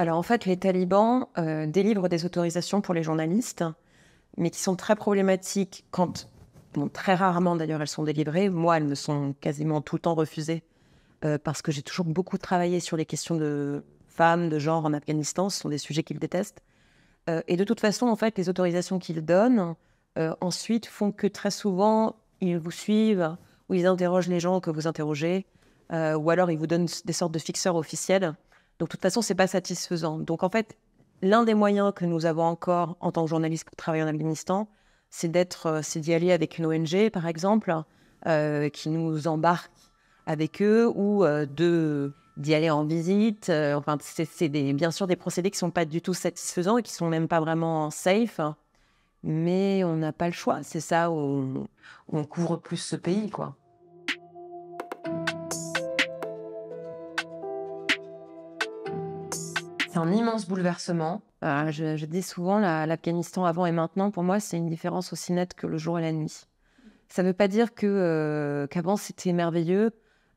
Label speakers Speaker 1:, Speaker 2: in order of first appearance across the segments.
Speaker 1: Alors en fait, les talibans délivrent des autorisations pour les journalistes, mais qui sont très problématiques quand, bon, très rarement d'ailleurs, elles sont délivrées. Moi, elles me sont quasiment tout le temps refusées parce que j'ai toujours beaucoup travaillé sur les questions de femmes, de genre en Afghanistan. Ce sont des sujets qu'ils détestent. Et de toute façon, en fait, les autorisations qu'ils donnent ensuite font que très souvent, ils vous suivent ou ils interrogent les gens que vous interrogez ou alors ils vous donnent des sortes de fixeurs officiels. Donc, de toute façon, c'est pas satisfaisant. Donc, en fait, l'un des moyens que nous avons encore en tant que journaliste pour travailler en Afghanistan, c'est d'y aller avec une ONG, par exemple, qui nous embarque avec eux ou d'y aller en visite. Enfin, bien sûr des procédés qui ne sont pas du tout satisfaisants et qui ne sont même pas vraiment safe, hein. Mais on n'a pas le choix. C'est ça où on couvre plus ce pays, quoi. C'est un immense bouleversement. Je dis souvent, l'Afghanistan avant et maintenant, pour moi, c'est une différence aussi nette que le jour et la nuit. Ça ne veut pas dire qu'avant, c'était merveilleux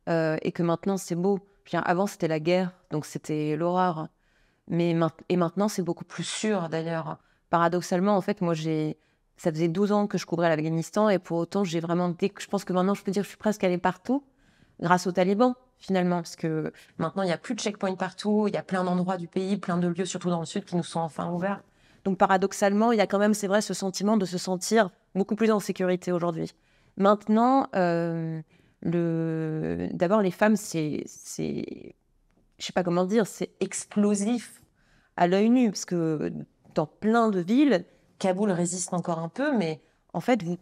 Speaker 1: et que maintenant, c'est beau. Je veux dire, avant, c'était la guerre, donc c'était l'horreur. Et maintenant, c'est beaucoup plus sûr, d'ailleurs. Paradoxalement, en fait, ça faisait 12 ans que je couvrais l'Afghanistan et pour autant, je pense que maintenant, je peux dire que je suis presque allée partout grâce aux talibans, finalement. Parce que maintenant, il n'y a plus de checkpoints partout. Il y a plein d'endroits du pays, plein de lieux, surtout dans le sud, qui nous sont enfin ouverts. Donc, paradoxalement, il y a quand même, c'est vrai, ce sentiment de se sentir beaucoup plus en sécurité aujourd'hui. Maintenant, d'abord, les femmes, je sais pas comment dire, c'est explosif à l'œil nu, parce que dans plein de villes, Kaboul résiste encore un peu, mais en fait, vous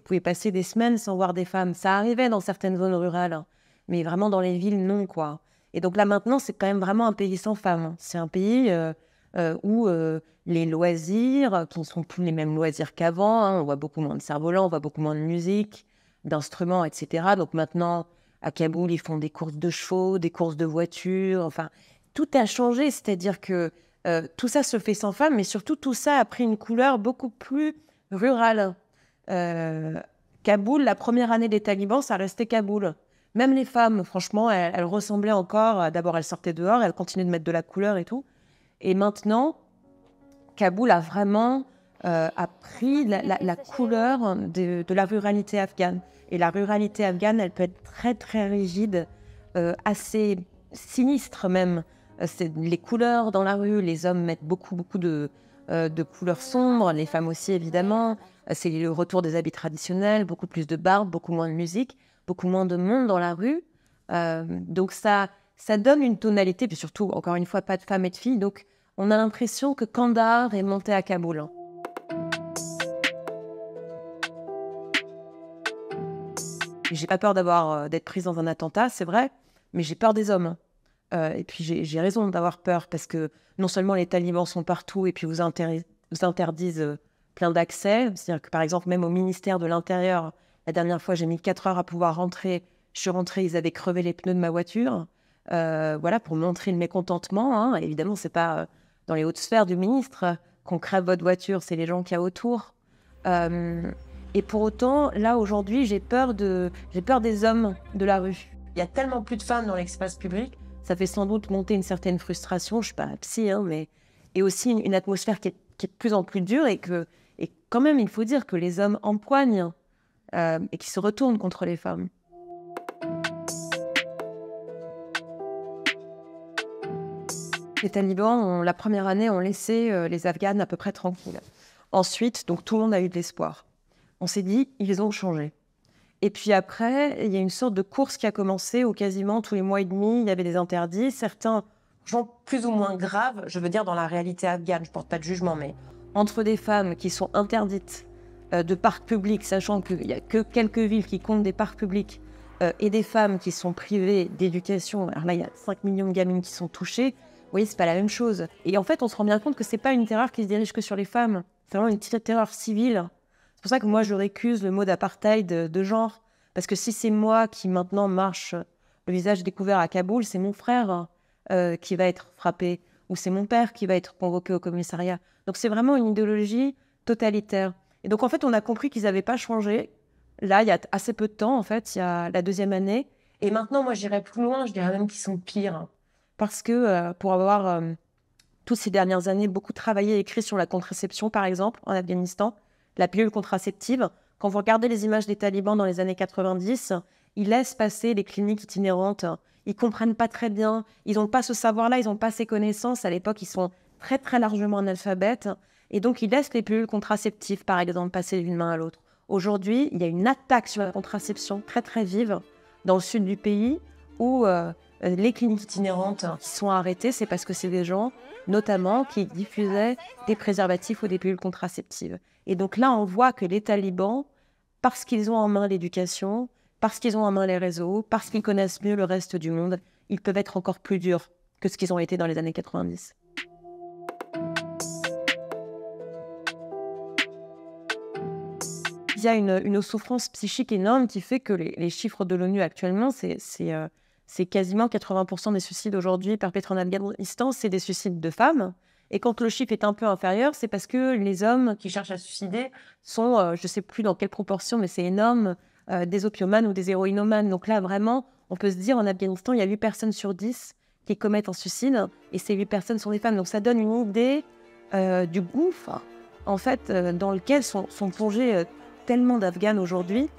Speaker 1: pouvez passer des semaines sans voir des femmes. Ça arrivait dans certaines zones rurales, hein, mais vraiment dans les villes, non, quoi. Et donc là, maintenant, c'est quand même vraiment un pays sans femmes, hein. C'est un pays où les loisirs, qui ne sont plus les mêmes loisirs qu'avant, hein, on voit beaucoup moins de cerfs-volants, on voit beaucoup moins de musique, d'instruments, etc. Donc maintenant, à Kaboul, ils font des courses de chevaux, des courses de voitures, enfin, tout a changé, c'est-à-dire que tout ça se fait sans femmes, mais surtout tout ça a pris une couleur beaucoup plus rurale. Euh, Kaboul, la première année des talibans, ça restait Kaboul. Même les femmes, franchement, elles ressemblaient encore. D'abord, elles sortaient dehors, elles continuaient de mettre de la couleur et tout. Et maintenant, Kaboul a vraiment pris la couleur de la ruralité afghane. Et la ruralité afghane, elle peut être très, très rigide, assez sinistre même. C'est les couleurs dans la rue, les hommes mettent beaucoup, beaucoup de couleurs sombres, les femmes aussi, évidemment. C'est le retour des habits traditionnels, beaucoup plus de barbe, beaucoup moins de musique, beaucoup moins de monde dans la rue. Donc ça donne une tonalité, puis surtout, encore une fois, pas de femmes et de filles. Donc, on a l'impression que Kandahar est monté à Kaboul, hein. J'ai pas peur d'être prise dans un attentat, c'est vrai, mais j'ai peur des hommes. Et puis j'ai raison d'avoir peur parce que non seulement les talibans sont partout et puis vous interdisent plein d'accès, c'est-à-dire que par exemple même au ministère de l'Intérieur, la dernière fois j'ai mis 4 heures à pouvoir rentrer, je suis rentrée, ils avaient crevé les pneus de ma voiture, voilà, pour montrer le mécontentement, hein. Évidemment, c'est pas dans les hautes sphères du ministre qu'on crève votre voiture, c'est les gens qu'il y a autour. Euh, et pour autant, là aujourd'hui, j'ai peur des hommes de la rue. Il y a tellement plus de femmes dans l'espace public, ça fait sans doute monter une certaine frustration. Je suis pas psy, hein, mais et aussi une atmosphère qui est de plus en plus dure et quand même, il faut dire que les hommes empoignent et qui se retournent contre les femmes. Les talibans, la première année, ont laissé les Afghanes à peu près tranquilles. Ensuite, donc tout le monde a eu de l'espoir. On s'est dit, ils ont changé. Et puis après, il y a une sorte de course qui a commencé où quasiment tous les mois et demi, il y avait des interdits. Certains, gens plus ou moins graves, je veux dire dans la réalité afghane, je ne porte pas de jugement, mais entre des femmes qui sont interdites de parcs publics, sachant qu'il n'y a que quelques villes qui comptent des parcs publics, et des femmes qui sont privées d'éducation. Alors là, il y a 5 millions de gamines qui sont touchées. Vous voyez, c'est pas la même chose. Et en fait, on se rend bien compte que c'est pas une terreur qui se dirige que sur les femmes. C'est vraiment une terreur civile. C'est pour ça que moi, je récuse le mot d'apartheid de genre. Parce que si c'est moi qui maintenant marche le visage découvert à Kaboul, c'est mon frère qui va être frappé. Ou c'est mon père qui va être convoqué au commissariat. Donc c'est vraiment une idéologie totalitaire. Et donc en fait, on a compris qu'ils n'avaient pas changé. Là, il y a assez peu de temps, en fait, il y a la deuxième année. Et maintenant, moi, j'irais plus loin, je dirais même qu'ils sont pires. Parce que pour avoir toutes ces dernières années, beaucoup travaillé et écrit sur la contraception, par exemple, en Afghanistan, la pilule contraceptive. Quand vous regardez les images des talibans dans les années 90, ils laissent passer les cliniques itinérantes. Ils ne comprennent pas très bien. Ils n'ont pas ce savoir-là, ils n'ont pas ces connaissances. À l'époque, ils sont très, très largement analphabètes. Et donc, ils laissent les pilules contraceptives, par exemple, passer d'une main à l'autre. Aujourd'hui, il y a une attaque sur la contraception très, très vive dans le sud du pays où les cliniques itinérantes qui sont arrêtées, c'est parce que c'est des gens, notamment, qui diffusaient des préservatifs ou des pilules contraceptives. Et donc là, on voit que les talibans, parce qu'ils ont en main l'éducation, parce qu'ils ont en main les réseaux, parce qu'ils connaissent mieux le reste du monde, ils peuvent être encore plus durs que ce qu'ils ont été dans les années 90. Il y a une souffrance psychique énorme qui fait que les chiffres de l'ONU actuellement, c'est quasiment 80% des suicides aujourd'hui perpétrés en Afghanistan, c'est des suicides de femmes. Et quand le chiffre est un peu inférieur, c'est parce que les hommes qui cherchent à se suicider sont, je ne sais plus dans quelle proportion, mais c'est énorme, des opiomanes ou des héroïnomanes. Donc là, vraiment, on peut se dire, en Afghanistan, il y a 8 personnes sur 10 qui commettent un suicide, et ces 8 personnes sont des femmes. Donc ça donne une idée du gouffre, en fait, dans lequel sont plongés tellement d'Afghanes aujourd'hui.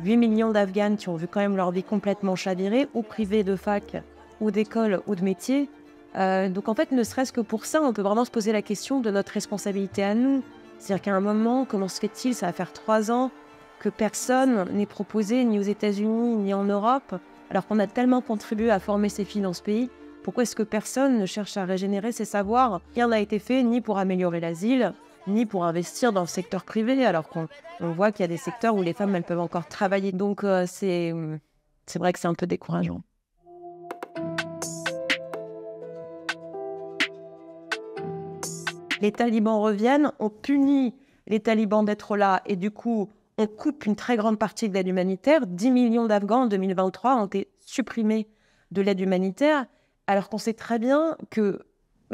Speaker 1: 8 millions d'Afghanes qui ont vu quand même leur vie complètement chavirée, ou privées de fac, ou d'école, ou de métier. Donc en fait, ne serait-ce que pour ça, on peut vraiment se poser la question de notre responsabilité à nous. C'est-à-dire qu'à un moment, comment se fait-il, ça va faire 3 ans, que personne n'est proposé, ni aux États-Unis, ni en Europe, alors qu'on a tellement contribué à former ces filles dans ce pays. Pourquoi est-ce que personne ne cherche à régénérer ses savoirs? Rien n'a été fait, ni pour améliorer l'asile, ni pour investir dans le secteur privé, alors qu'on voit qu'il y a des secteurs où les femmes, elles peuvent encore travailler. Donc c'est vrai que c'est un peu décourageant. Les talibans reviennent, on punit les talibans d'être là, et du coup, on coupe une très grande partie de l'aide humanitaire. 10 millions d'Afghans en 2023 ont été supprimés de l'aide humanitaire, alors qu'on sait très bien que,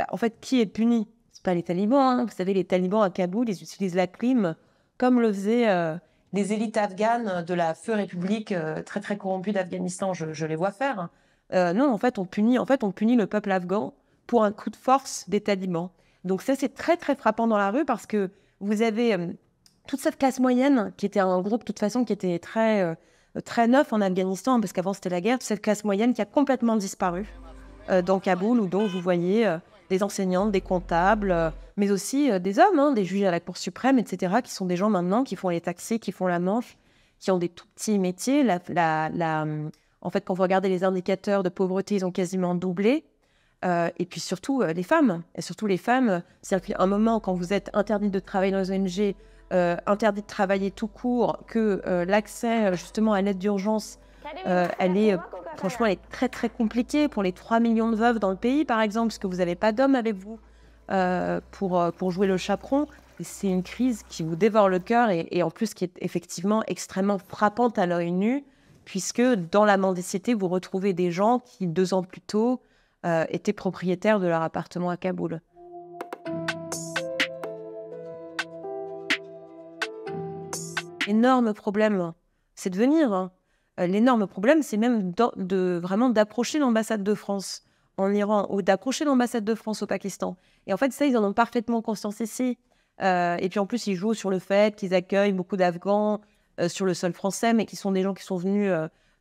Speaker 1: en fait, qui est puni? Ce pas les talibans. Hein. Vous savez, les talibans à Kaboul, ils utilisent la clim comme le faisaient les élites afghanes de la Feu République très très corrompue d'Afghanistan. Je les vois faire. Non, en fait, on punit le peuple afghan pour un coup de force des talibans. Donc ça, c'est très très frappant dans la rue parce que vous avez toute cette classe moyenne qui était un groupe, de toute façon, qui était très neuf en Afghanistan, parce qu'avant c'était la guerre, toute cette classe moyenne qui a complètement disparu dans Kaboul, où donc vous voyez des enseignantes, des comptables, mais aussi des hommes, hein, des juges à la Cour suprême, etc., qui sont des gens maintenant qui font les taxis, qui font la manche, qui ont des tout petits métiers. En fait, quand vous regardez les indicateurs de pauvreté, ils ont quasiment doublé. Et puis surtout les femmes. Et surtout les femmes, c'est-à-dire qu'à un moment, quand vous êtes interdit de travailler dans les ONG, interdit de travailler tout court, que l'accès justement à l'aide d'urgence, franchement, elle est très très compliquée pour les 3 millions de veuves dans le pays, par exemple, parce que vous n'avez pas d'hommes avec vous pour jouer le chaperon. C'est une crise qui vous dévore le cœur et en plus qui est effectivement extrêmement frappante à l'œil nu, puisque dans la mendicité, vous retrouvez des gens qui, 2 ans plus tôt, étaient propriétaires de leur appartement à Kaboul. L'énorme problème, c'est de venir. Hein. L'énorme problème, c'est même vraiment d'approcher l'ambassade de France en Iran ou d'approcher l'ambassade de France au Pakistan. Et en fait, ça, ils en ont parfaitement conscience ici. Et puis en plus, ils jouent sur le fait qu'ils accueillent beaucoup d'Afghans sur le sol français, mais qui sont des gens qui sont venus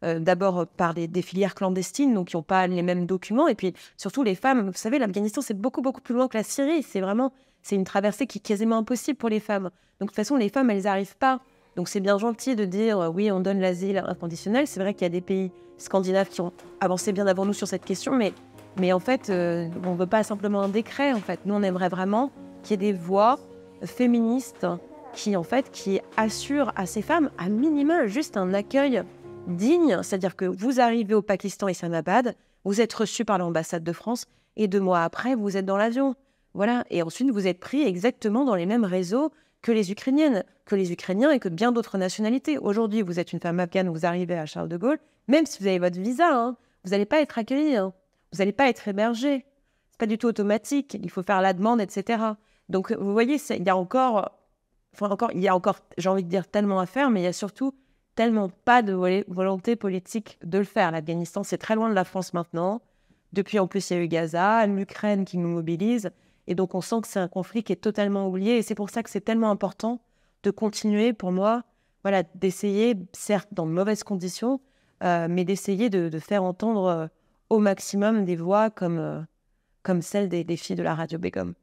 Speaker 1: d'abord par des filières clandestines, donc qui n'ont pas les mêmes documents. Et puis surtout, les femmes, vous savez, l'Afghanistan, c'est beaucoup, beaucoup plus loin que la Syrie. C'est une traversée qui est quasiment impossible pour les femmes. Donc de toute façon, les femmes, elles n'arrivent pas. Donc c'est bien gentil de dire oui, on donne l'asile inconditionnel. C'est vrai qu'il y a des pays scandinaves qui ont avancé bien avant nous sur cette question, mais en fait, on ne veut pas simplement un décret. En fait, nous, on aimerait vraiment qu'il y ait des voix féministes qui assurent à ces femmes, à minima, juste un accueil digne. C'est-à-dire que vous arrivez au Pakistan, Islamabad, vous êtes reçu par l'ambassade de France, et 2 mois après, vous êtes dans l'avion. Voilà. Et ensuite, vous êtes pris exactement dans les mêmes réseaux que les Ukrainiennes, que les Ukrainiens et que bien d'autres nationalités. Aujourd'hui, vous êtes une femme afghane, vous arrivez à Charles de Gaulle, même si vous avez votre visa, hein, vous n'allez pas être accueillie, hein, vous n'allez pas être hébergée. C'est pas du tout automatique, il faut faire la demande, etc. Donc, vous voyez, il y a encore, j'ai envie de dire, tellement à faire, mais il y a surtout tellement pas de volonté politique de le faire. L'Afghanistan, c'est très loin de la France maintenant. Depuis, en plus, il y a eu Gaza, l'Ukraine qui nous mobilise. Et donc, on sent que c'est un conflit qui est totalement oublié. Et c'est pour ça que c'est tellement important de continuer, pour moi, voilà, d'essayer, certes dans de mauvaises conditions, mais d'essayer de faire entendre au maximum des voix comme celle des filles de la radio Begum.